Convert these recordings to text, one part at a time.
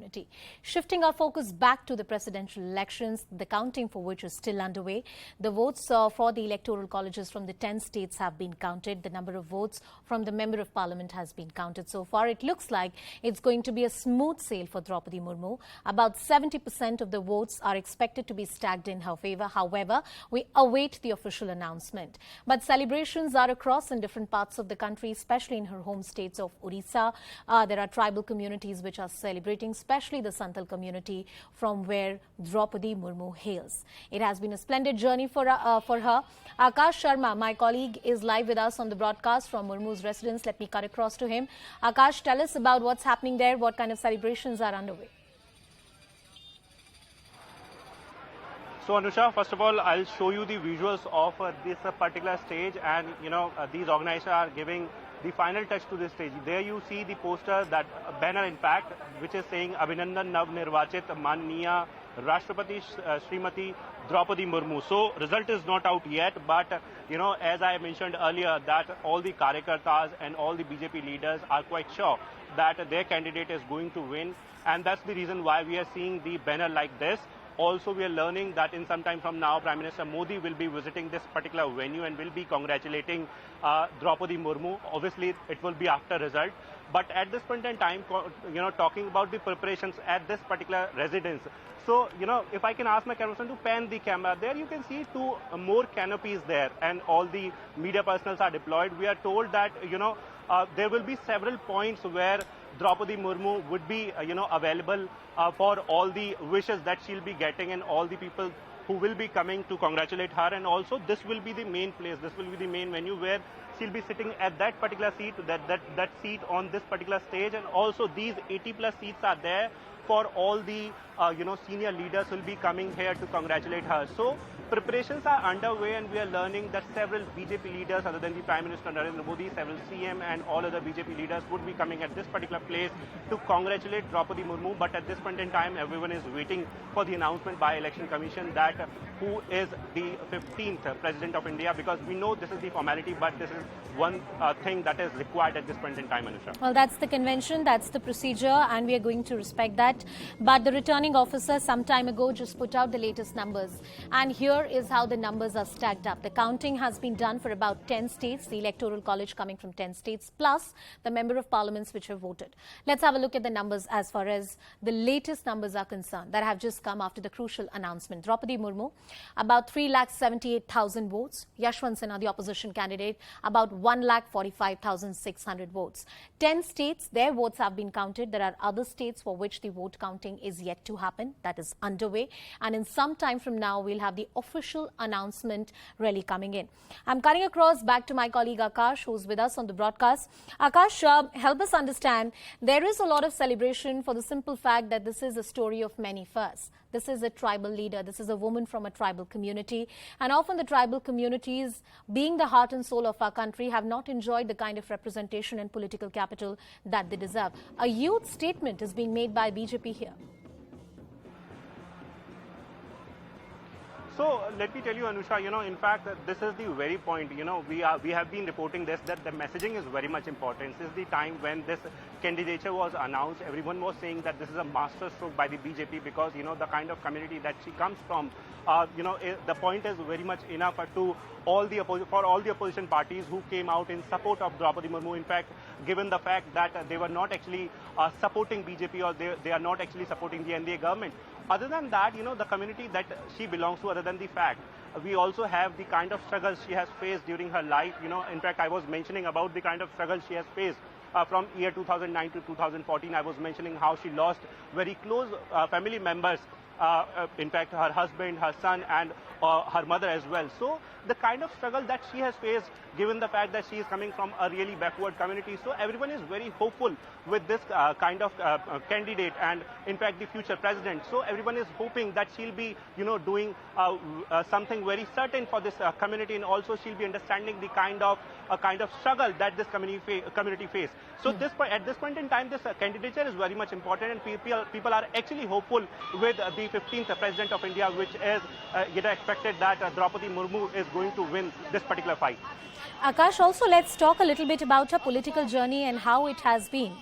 community. Shifting our focus back to the presidential elections, the counting for which is still underway. The votes for the electoral colleges from the 10 states have been counted. The number of votes from the Member of Parliament has been counted. So far, it looks like it's going to be a smooth sail for Droupadi Murmu. About 70% of the votes are expected to be stacked in her favour. However, we await the official announcement. But celebrations are across in different parts of the country, especially in her home states of Odisha. There are tribal communities which are celebrating, especially the Santal community from where Droupadi Murmu hails. It has been a splendid journey for her. Akash Sharma, my colleague, is live with us on the broadcast from Murmu's residence. Let me cut across to him. Akash, tell us about what's happening there, what kind of celebrations are underway. So Anusha, first of all, I'll show you the visuals of this particular stage, and these organizers are giving the final touch to this stage. There you see the poster, that banner in fact, which is saying Abhinandan Nav Nirvachit Manniya Rashtrapati Srimati Droupadi Murmu. So result is not out yet, but as I mentioned earlier, that all the Karyakartas and all the BJP leaders are quite sure that their candidate is going to win, and that's the reason why we are seeing the banner like this. Also, we are learning that in some time from now, Prime Minister Modi will be visiting this particular venue and will be congratulating Droupadi Murmu. Obviously, it will be after result. But at this point in time, talking about the preparations at this particular residence. So, if I can ask my cameraman to pan the camera, there you can see two more canopies there, and all the media personnel are deployed. We are told that, there will be several points where Droupadi Murmu would be, available for all the wishes that she'll be getting and all the people who will be coming to congratulate her. And also, this will be the main place, this will be the main venue where she'll be sitting at that particular seat, that seat on this particular stage. And also, these 80+ seats are there for all the, senior leaders who will be coming here to congratulate her. So, preparations are underway, and we are learning that several BJP leaders, other than the Prime Minister Narendra Modi, several CM and all other BJP leaders would be coming at this particular place to congratulate Droupadi Murmu. But at this point in time, everyone is waiting for the announcement by Election Commission that who is the 15th President of India, because we know this is the formality, but this is one thing that is required at this point in time, Anusha. Well, that's the convention, that's the procedure, and we are going to respect that. But the returning officer some time ago just put out the latest numbers, and here is how the numbers are stacked up. The counting has been done for about 10 states, the Electoral College coming from 10 states, plus the Member of Parliaments which have voted. Let's have a look at the numbers as far as the latest numbers are concerned that have just come after the crucial announcement. Droupadi Murmu, about 3,78,000 votes. Yashwant Sinha, the opposition candidate, about 1,45,600 votes. 10 states, their votes have been counted. There are other states for which the vote counting is yet to happen. That is underway. And in some time from now, we'll have the official announcement really coming in. I'm cutting across back to my colleague Akash, who's with us on the broadcast. Akash, help us understand. There is a lot of celebration for the simple fact that this is a story of many firsts. This is a tribal leader. This is a woman from a tribal community. And often the tribal communities, being the heart and soul of our country, have not enjoyed the kind of representation and political capital that they deserve. A huge statement is being made by BJP here. So let me tell you, Anusha, in fact, this is the very point, we have been reporting this, that the messaging is very much important. Since the time when this candidature was announced, everyone was saying that this is a masterstroke by the BJP because, the kind of community that she comes from, the point is very much enough for all the opposition parties who came out in support of Droupadi Murmu. In fact, given the fact that they were not actually supporting BJP, or they are not actually supporting the NDA government. Other than that, the community that she belongs to, other than the fact, we also have the kind of struggles she has faced during her life. In fact, I was mentioning about the kind of struggles she has faced from year 2009 to 2014. I was mentioning how she lost very close family members. In fact, her husband, her son, and her mother as well. So the kind of struggle that she has faced, given the fact that she is coming from a really backward community. So everyone is very hopeful with this kind of candidate and, in fact, the future president. So everyone is hoping that she'll be, doing something very certain for this community, and also she'll be understanding the kind of struggle that this community face. So at this point in time, this candidature is very much important, and people are actually hopeful with the 15th President of India, which is expected that Droupadi Murmu is going to win this particular fight. Akash, also let's talk a little bit about her political journey and how it has been.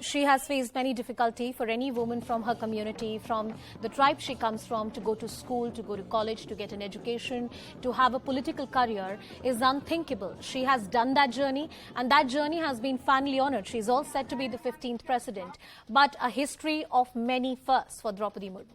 She has faced many difficulty. For any woman from her community, from the tribe she comes from, to go to school, to go to college, to get an education, to have a political career is unthinkable. She has done that journey, and that journey has been finally honored. She's all set to be the 15th president, but a history of many firsts for Droupadi Murmu.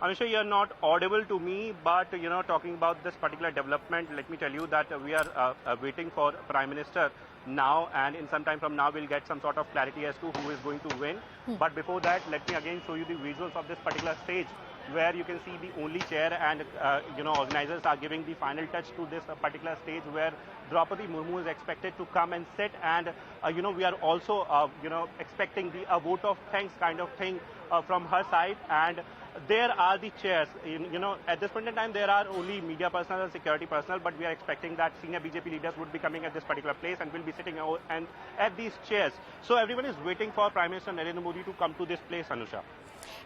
Anusha, you're not audible to me, but talking about this particular development, let me tell you that we are waiting for Prime Minister now, and in some time from now we'll get some sort of clarity as to who is going to win. But before that, let me again show you the visuals of this particular stage, where you can see the only chair, and organizers are giving the final touch to this particular stage, where Droupadi Murmu is expected to come and sit, and we are also expecting a vote of thanks kind of thing from her side. And there are the chairs. At this point in time, there are only media personnel and security personnel, but we are expecting that senior BJP leaders would be coming at this particular place and will be sitting at these chairs. So everyone is waiting for Prime Minister Narendra Modi to come to this place, Anusha.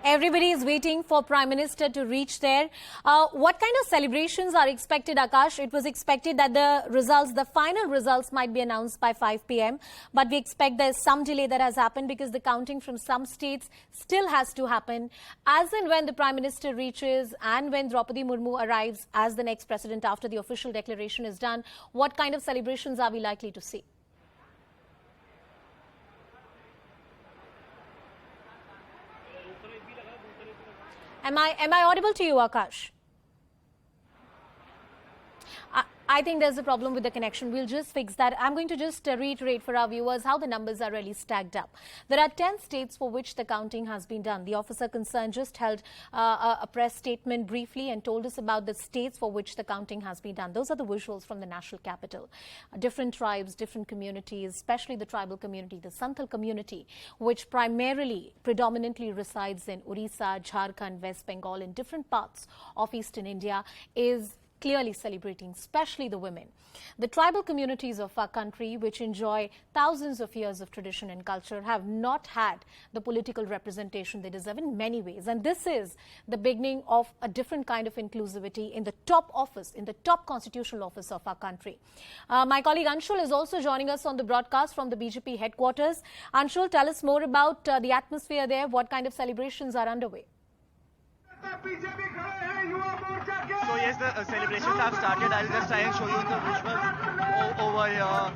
Everybody is waiting for Prime Minister to reach there. What kind of celebrations are expected, Akash? It was expected that the final results might be announced by 5 p.m. But we expect there's some delay that has happened because the counting from some states still has to happen. As and when the Prime Minister reaches and when Droupadi Murmu arrives as the next president after the official declaration is done, what kind of celebrations are we likely to see? Am I audible to you, Akash? I think there's a problem with the connection. We'll just fix that. I'm going to just reiterate for our viewers how the numbers are really stacked up. There are 10 states for which the counting has been done. The officer concerned just held a press statement briefly and told us about the states for which the counting has been done. Those are the visuals from the national capital. Different tribes, different communities, especially the tribal community, the Santhal community, which predominantly resides in Orissa, Jharkhand, West Bengal, in different parts of eastern India, is clearly celebrating, especially the women. The tribal communities of our country, which enjoy thousands of years of tradition and culture, have not had the political representation they deserve in many ways. And this is the beginning of a different kind of inclusivity in the top office, in the top constitutional office of our country. My colleague Anshul is also joining us on the broadcast from the BJP headquarters. Anshul, tell us more about the atmosphere there. What kind of celebrations are underway? So yes, the celebrations have started. I'll just try and show you the visuals over here.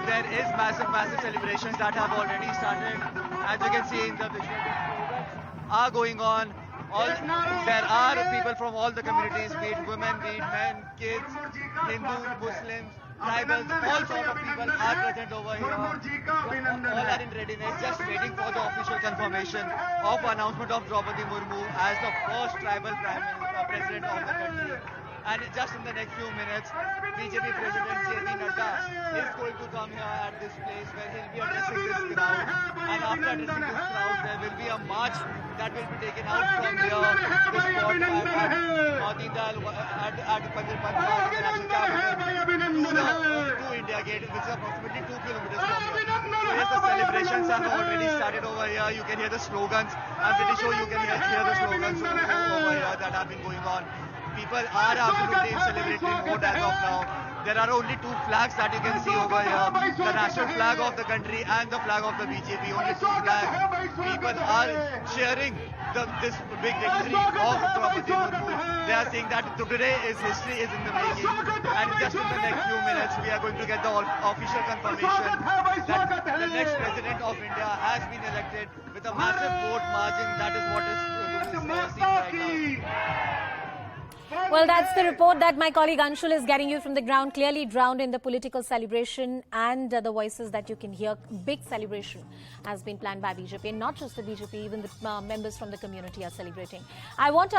There is massive celebrations that have already started. As you can see in the visuals are going on. There are people from all the communities, be it women, be it men, kids, Hindus, Muslims, tribals, all sorts of people are present over here. All are in readiness, just waiting for the official confirmation of announcement of Droupadi Murmu as the first tribal president of the country. And just in the next few minutes, BJP President J.P. Nadda is going to come here at this place where he'll be addressing this crowd. And after addressing this crowd, there will be a march that will be taken out from here, this spot at Dindal, at Pandirpant Park, the national capital, to India Gate, which is approximately 2 kilometers from here. So yes, the celebrations have already started over here. You can hear the slogans. I'm pretty sure you can hear the slogans over here that have been going on. People are absolutely in celebratory mode as of now. There are only two flags that you can see over here. The national flag of the country and the flag of the BJP. Only two flags. People are cheering this big victory of Droupadi Murmu. They are saying that today history is in the making. And just in the next few minutes, we are going to get the official confirmation that the next president of India has been elected with a massive vote margin. That is what is seen right now. Well, that's the report that my colleague Anshul is getting you from the ground, clearly drowned in the political celebration and the voices that you can hear. Big celebration has been planned by BJP, and not just the BJP, even the members from the community are celebrating. I want our